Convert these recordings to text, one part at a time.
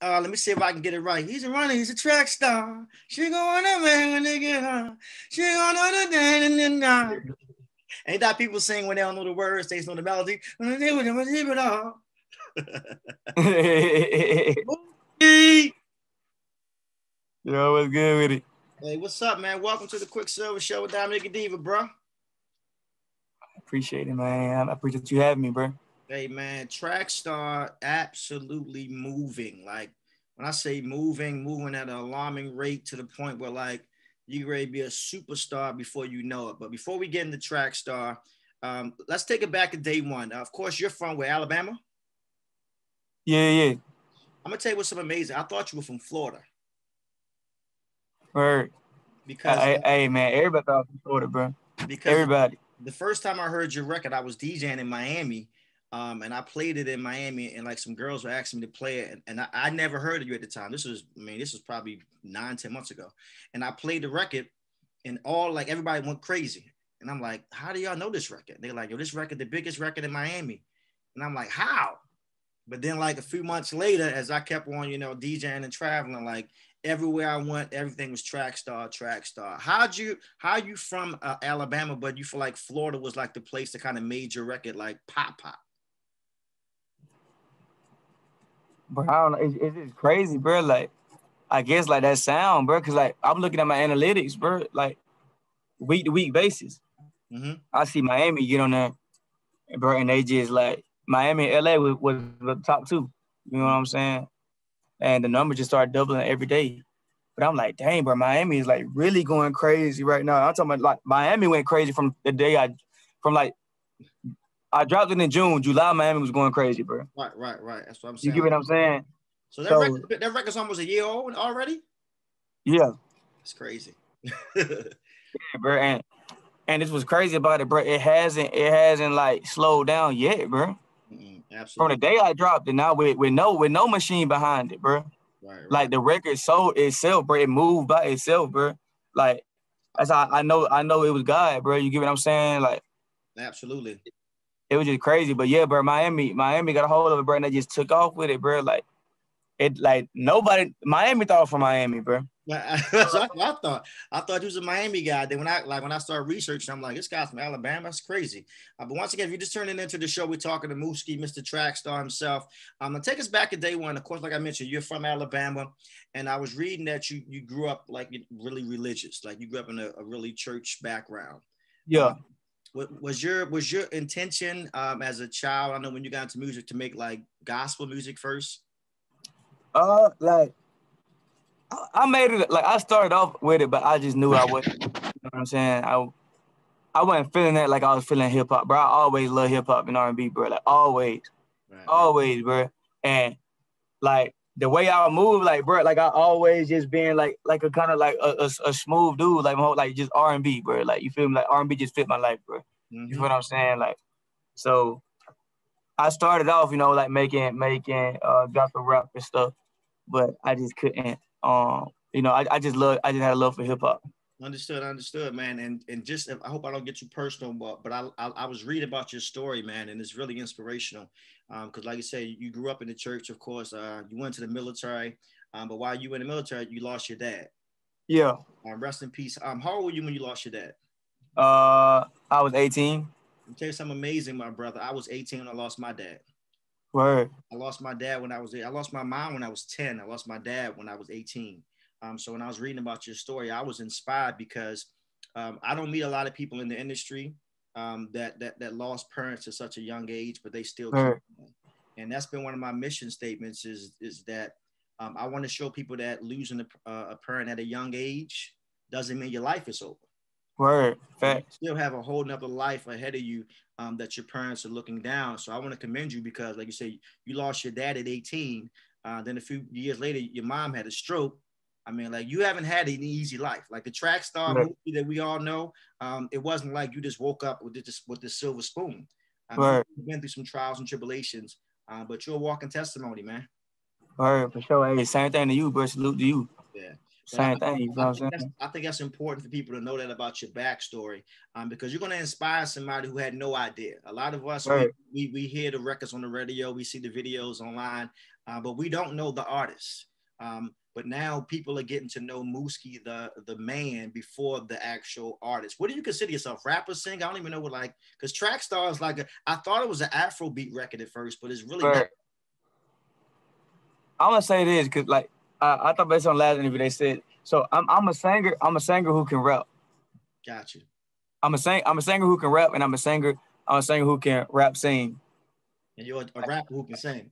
Let me see if I can get it right. He's a runner. He's a track star. She going to man when they get her. She going to the day. Ain't that people sing when they don't know the words? They just know the melody. Mooski. Yo, what's good with it? Hey, what's up, man? Welcome to the Quick Service Show with Dominic and Diva, bro. Appreciate it, man. I appreciate you having me, bro. Hey, man, track star absolutely moving. Like, when I say moving, moving at an alarming rate to the point where, like, you ready to be a superstar before you know it. But before we get into track star, let's take it back to day one. Of course, you're from where, Alabama? Yeah. I'm going to tell you what's something amazing. I thought you were from Florida. Word. Because, Hey, man, everybody thought from Florida, bro. Because everybody. The first time I heard your record, I was DJing in Miami, and I played it in Miami, and like some girls were asking me to play it, and I never heard of you at the time. This was probably 9-10 months ago, and I played the record, and everybody went crazy, and I'm like, how do y'all know this record? They're like, yo, this record, the biggest record in Miami, and I'm like, how? But then like a few months later, as I kept on, DJing and traveling, like everywhere I went, everything was track star. How you from Alabama, but you feel like Florida was like the place that kind of made your record like pop? Bro, I don't know. It's just crazy, bro. Like, I guess like that sound, bro. Cause like I'm looking at my analytics, bro. Like week to week basis. Mm-hmm. I see Miami get on there, bro, and they just like Miami and LA was the top two. You know what I'm saying? And the numbers just started doubling every day. But I'm like, dang, bro, Miami is like really going crazy right now. I'm talking about like Miami went crazy from the day I dropped it in June. July, Miami was going crazy, bro. Right. That's what I'm You saying. get what I'm saying? So that record's almost a year old already? Yeah. It's crazy. Yeah, bro. And this was crazy about it, bro. It hasn't like slowed down yet, bro. Absolutely. From the day I dropped it, now with no machine behind it, bro. Right. Like the record sold itself, bro. It moved by itself, bro. Like that's how I know it was God, bro. You get what I'm saying? Like absolutely. It was just crazy. But yeah, bro, Miami got a hold of it, bro, and they just took off with it, bro. Like nobody Miami thought from Miami, bro. That's what I thought. I thought he was a Miami guy. Then when I started researching, I'm like, this guy's from Alabama. That's crazy. But once again, if you're just turning into the show, we're talking to Mooski, Mr. Trackstar himself. Take us back to day one. Of course, like I mentioned, you're from Alabama, and I was reading that you grew up like really religious, like you grew up in a really church background. Yeah. Was your intention as a child? I know when you got into music to make like gospel music first. Like I made it. Like I started off with it, but I just knew I wasn't. You know what I'm saying? I wasn't feeling that like I was feeling hip hop, bro. I always love hip hop and R&B, bro. Like always, always, bro. And like the way I move, like bro, like I always just been like a kind of like a smooth dude, like my whole, like just R&B, bro. Like you feel me? Like R&B just fit my life, bro. Mm-hmm. You feel what I'm saying? Like so, I started off, like making gospel rap and stuff, but I just couldn't. I just had a love for hip hop. Understood, man. And just I hope I don't get too personal, but I was reading about your story, man, and it's really inspirational. Because like you say, you grew up in the church, of course. You went to the military, but while you were in the military, you lost your dad. Yeah. Rest in peace. How old were you when you lost your dad? I was 18. I'll tell you something amazing, my brother. I was 18 when I lost my dad. Word. I lost my dad when I was 8. I lost my mom when I was 10. I lost my dad when I was 18. So when I was reading about your story, I was inspired because I don't meet a lot of people in the industry that lost parents at such a young age, but they still keep going. And that's been one of my mission statements is that I want to show people that losing a parent at a young age doesn't mean your life is over. Word. Fact. You still have a whole nother life ahead of you that your parents are looking down. So I want to commend you because, like you say, you lost your dad at 18. Then a few years later, your mom had a stroke. I mean, like you haven't had an easy life. Like the track star movie that we all know, it wasn't like you just woke up with the silver spoon. You've been through some trials and tribulations, but you're a walking testimony, man. Word, for sure. Hey, same thing to you, bro. Salute to you. Yeah. Same thing. You know what I'm saying? I think that's important for people to know that about your backstory, because you're going to inspire somebody who had no idea. A lot of us, Right. we hear the records on the radio, we see the videos online, but we don't know the artists. But now people are getting to know Mooski, the man, before the actual artist. What do you consider yourself? Rapper, singer? I don't even know what, like, because Track Star is like I thought it was an Afrobeat record at first, but it's really not. I'm gonna say this because like I thought based on last interview they said so I'm a singer. I'm a singer who can rap. Got you. I'm a singer who can rap, and I'm a singer who can rap sing. And you're a rapper who can sing.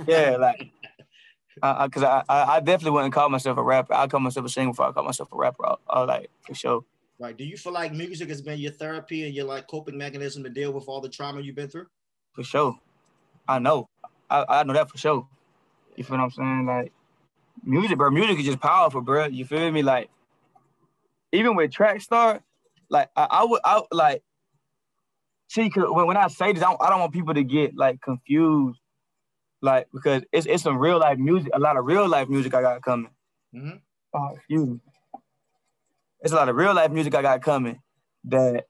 Yeah, like because I definitely wouldn't call myself a rapper. I call myself a singer before I call myself a rapper. Like for sure. Right. Do you feel like music has been your therapy and your like coping mechanism to deal with all the trauma you've been through? For sure. I know. I know that for sure. You feel what I'm saying? Like music, bro. Music is just powerful, bro. You feel me? Like even with Track Star, like I would like see when I say this, I don't want people to get like confused, like because it's some real life music, a lot of real life music I got coming. Mm-hmm. Oh, excuse me. It's a lot of real life music I got coming that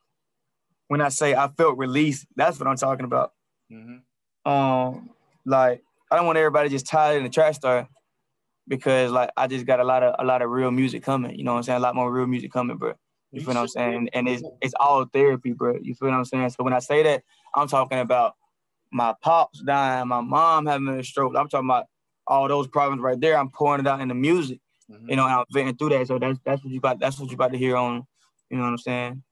when I say I felt released, that's what I'm talking about. Mm-hmm. Like I don't want everybody just tied in the Track Star because like I just got a lot of real music coming. You know what I'm saying? A lot more real music coming, bro. You feel what I'm saying? And it's all therapy, bro. You feel what I'm saying? So when I say that, I'm talking about my pops dying, my mom having a stroke. I'm talking about all those problems right there. I'm pouring it out in the music. Mm-hmm. You know, and I'm venting through that. So that's what you about to hear on. You know what I'm saying?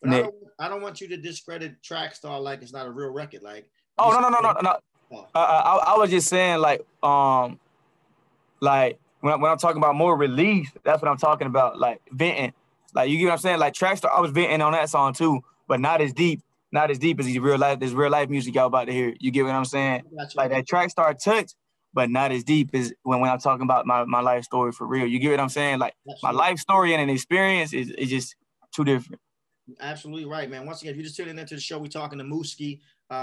But I don't want you to discredit Track Star like it's not a real record. Like no. Oh. I was just saying like when I'm talking about more release, that's what I'm talking about. Like venting. Like you get what I'm saying? Like Track Star, I was venting on that song too, but not as deep as these real life music y'all about to hear. You get what I'm saying? Like that Track Star touch, but not as deep as when I'm talking about my life story for real. You get what I'm saying? Like my life story and an experience is just too different. Absolutely right, man. Once again, if you're just tuning into the show, we're talking to Mooski.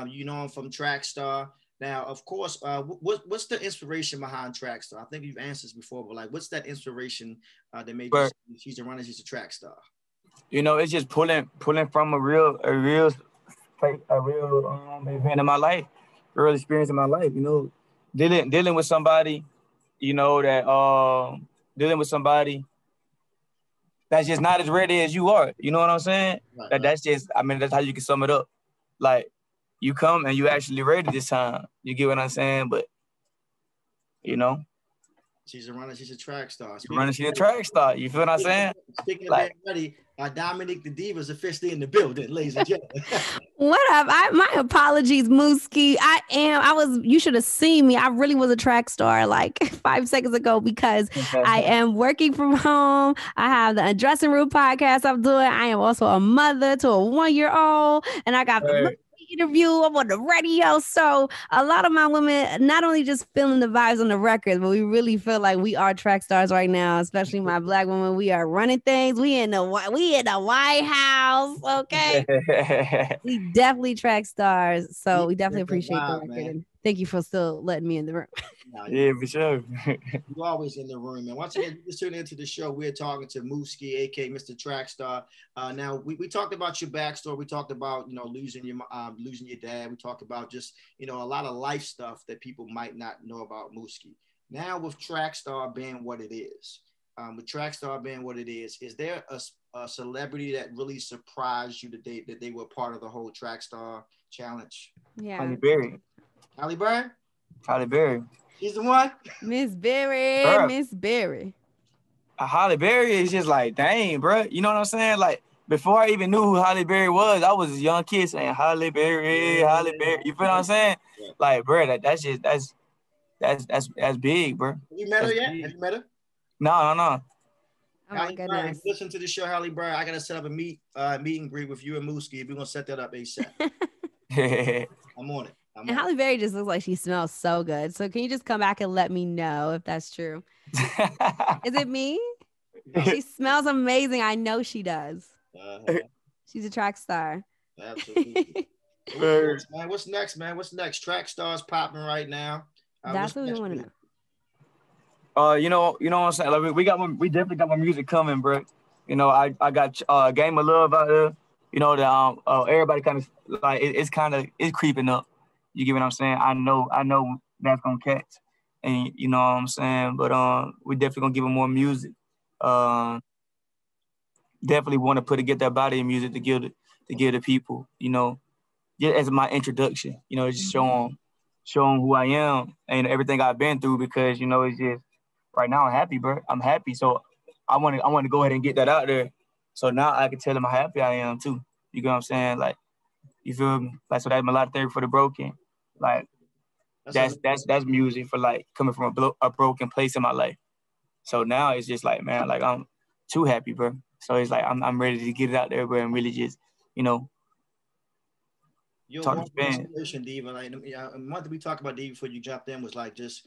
You know him from Track Star. Now, of course, what's the inspiration behind Track Star? I think you've answered this before, but like, what's that inspiration that made you say she's a runner, she's a track star? You know, it's just pulling from a real event in my life, a real experience in my life. You know, dealing with somebody, you know that dealing with somebody that's just not as ready as you are. You know what I'm saying? Right. That's just, I mean, that's how you can sum it up. Like, you come and you actually ready this time. You get what I'm saying? But, you know. She's a runner, she's a track star. She's a track star. You feel what I'm saying? Speaking of being ready, Dominique the Diva is officially in the building, ladies and gentlemen. What up? My apologies, Mooski. You should have seen me. I really was a track star like 5 seconds ago because I am working from home. I have the Dressing Room podcast I'm doing. I am also a mother to a 1-year-old, and I got the interview. I'm on the radio. So a lot of my women not only just feeling the vibes on the record, but we really feel like we are track stars right now, especially my Black women. We are running things. We in the White House. Okay. We definitely track stars. So we definitely appreciate the record. And thank you for still letting me in the room. Yeah, for sure. You're always in the room, man. Once again, just tune into the show. We're talking to Mooski, aka Mr. Track Star. Now we talked about your backstory. We talked about losing your dad. We talked about just a lot of life stuff that people might not know about Mooski. Now with Track Star being what it is, is there a celebrity that really surprised you that they were part of the whole Track Star challenge? Yeah, Halle Berry. Halle Berry. Halle Berry. She's the one. Miss Berry. Miss Berry. Halle Berry is just like, dang, bro. You know what I'm saying? Like before I even knew who Halle Berry was, I was a young kid saying Halle Berry, Halle Berry. You feel what I'm saying? Yeah. Like, bro, that's big, bro. Have you met her yet? Have you met her? No. Oh Halle Berry, listen to the show, Halle Berry. I gotta set up a meet and greet with you and Mooski. We're gonna set that up ASAP. I'm on it. And Halle Berry just looks like she smells so good. So can you just come back and let me know if that's true? Is it me? She smells amazing. I know she does. She's a track star. Absolutely. What's next, man? What's next? Track Star's popping right now. That's what we want to know. You know what I'm saying? Like we definitely got more music coming, bro. You know, I got Game of Love out there. You know, the everybody kind of like it's kind of it's creeping up. You get what I'm saying? I know that's gonna catch, and you know what I'm saying. But we definitely gonna give them more music. Um, definitely want to get that body of music to give the people. You know, just as my introduction. You know, just show them who I am and everything I've been through because you know it's just right now I'm happy, bro. I'm happy, so I want to go ahead and get that out there. So now I can tell them how happy I am too. You get what I'm saying? Like you feel me? Like so that's a lot of therapy for the broken. Like that's music for like coming from a broken place in my life. So now it's just like man, like I'm too happy, bro. So it's like I'm ready to get it out there, bro, and really just you know You're talk to one fans. inspiration, Diva. Like, one thing we talked about Diva before you jumped in was like just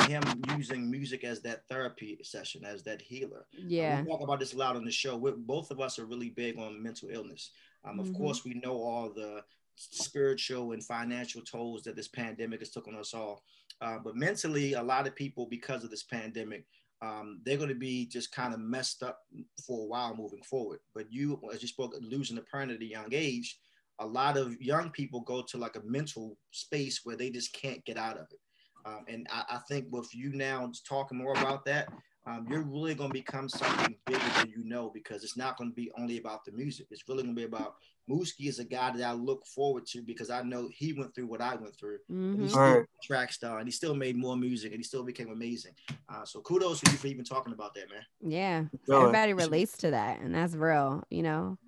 him using music as that therapy session, as that healer. Yeah. We talk about this a lot on the show. Both of us are really big on mental illness. Of course, we know all the spiritual and financial tolls that this pandemic has took on us all. But mentally, a lot of people, because of this pandemic, they're going to be just kind of messed up for a while moving forward. But you, as you spoke, losing a parent at a young age, a lot of young people go to like a mental space where they just can't get out of it. And I think with you now talking more about that, you're really going to become something bigger than you know, because it's not going to be only about the music. It's really going to be about Mooski is a guy that I look forward to because I know he went through what I went through. And he's still a track star and he still made more music and he still became amazing. So kudos to you for even talking about that, man. Yeah. Everybody relates to that. And that's real, you know.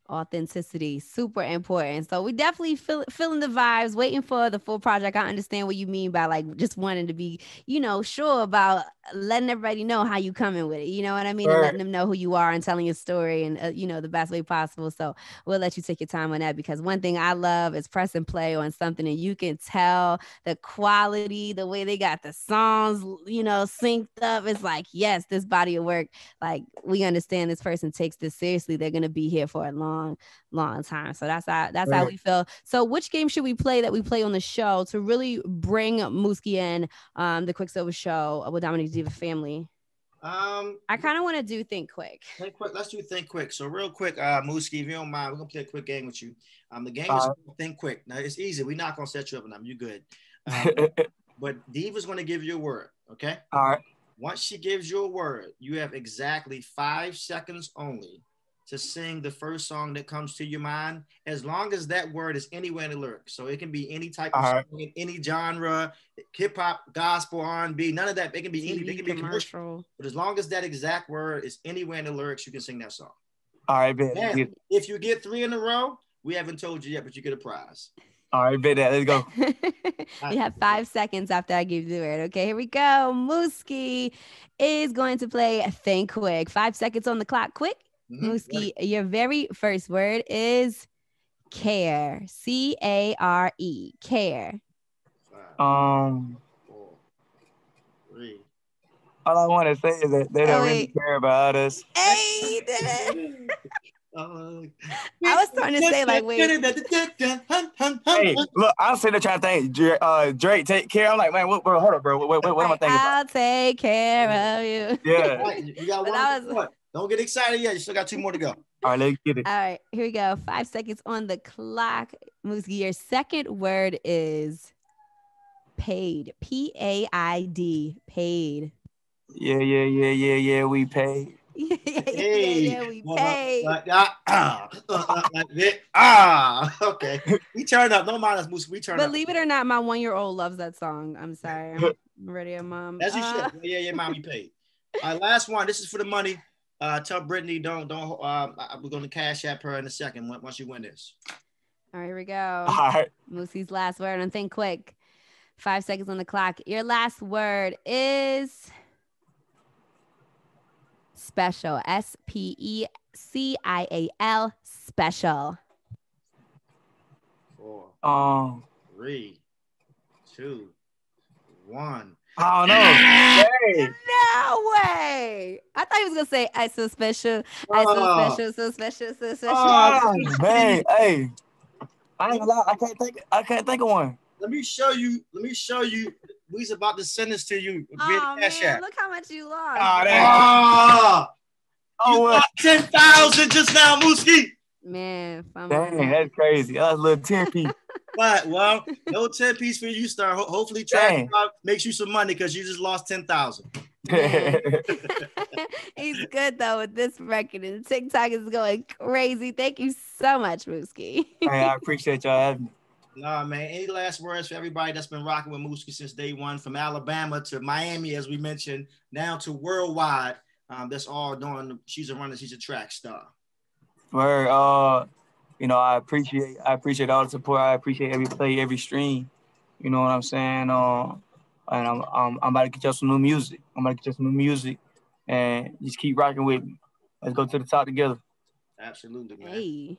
Authenticity, super important. So we definitely feeling the vibes, waiting for the full project. I understand what you mean by like just wanting to be, you know, sure about letting everybody know how you coming with it. You know what I mean? And letting them know who you are and telling your story and, you know, the best way possible. So we'll let you take your time on that, because one thing I love is press and play on something and you can tell the quality, the way they got the songs, you know, synced up. It's like, yes, this body of work, like we understand this person takes this seriously. They're going to be here for a long time. So that's how we feel. So which game should we play that we play on the show to really bring Mooski in the Quicksilver Show with Dominic Diva family? I kind of want to do Think Quick. Think Quick. Let's do Think Quick. So real quick, Mooski, if you don't mind, we're gonna play a quick game with you. The game is Think Quick. Now it's easy. We're not gonna set you up on them. You're good. But Diva's gonna give you a word. Okay. All right. Once she gives you a word, you have exactly 5 seconds only to sing the first song that comes to your mind, as long as that word is anywhere in the lyrics. So it can be any type of song, in any genre, hip hop, gospel, R&B, none of that. It can be anything. It can be commercial. But as long as that exact word is anywhere in the lyrics, you can sing that song. All right, bet. And if you get 3 in a row, we haven't told you yet, but you get a prize. All right, bet that. Let's go. You have 5 seconds after I give you the word. Okay, here we go. Mooski is going to play Think Quick. 5 seconds on the clock. Quick. Mooski, your very first word is care. CARE. Care. 5, 4, 3. All I want to say is that they don't really care about us. Hey, did it. I was starting to say like, wait. Hey, look, I'm sitting there trying to think. Drake, take care. I'm like, man, hold up, bro. What am I thinking I'll take care of you. Yeah. Right, you got one. Don't get excited yet. You still got 2 more to go. All right, let's get it. All right, here we go. 5 seconds on the clock. Mooski, your second word is paid. PAID. Paid. Yeah. We paid. Yeah, we paid. Okay. We turn up. Don't mind us, Mooski. We turn up. Believe it or not, my 1-year-old loves that song. I'm sorry. I'm ready, Mom. As you should. Yeah, Mom, we paid. All right, last one. This is for the money. Tell Brittany, don't. We're gonna cash app her in a second once you win this. All right, here we go. All right. Moosie's last word, and think quick. 5 seconds on the clock. Your last word is special. SPECIAL. Special. 4, 3, 2, 1. Oh no! Hey. No way! I thought he was gonna say "I so special, I so special, so special, so special." Oh man, hey! I ain't gonna lie, I can't think of one. Let me show you we's about to send this to you. Oh man, look how much you lost. You lost 10,000 just now, Mooski. Man, dang, that's crazy. That was a little 10-piece. But well, no 10-piece for you, Star. Hopefully, Track makes you some money because you just lost 10,000. He's good though with this record, and TikTok is going crazy. Thank you so much, Mooski. Hey, I appreciate y'all having me. Nah, man. Any last words for everybody that's been rocking with Mooski since day one, from Alabama to Miami, as we mentioned, down to worldwide? That's all doing. She's a runner. She's a track star. Where you know, I appreciate all the support. I appreciate every play, every stream. You know what I'm saying? And I'm about to get y'all some new music. And just keep rocking with me. Let's go to the top together. Absolutely, man. Hey.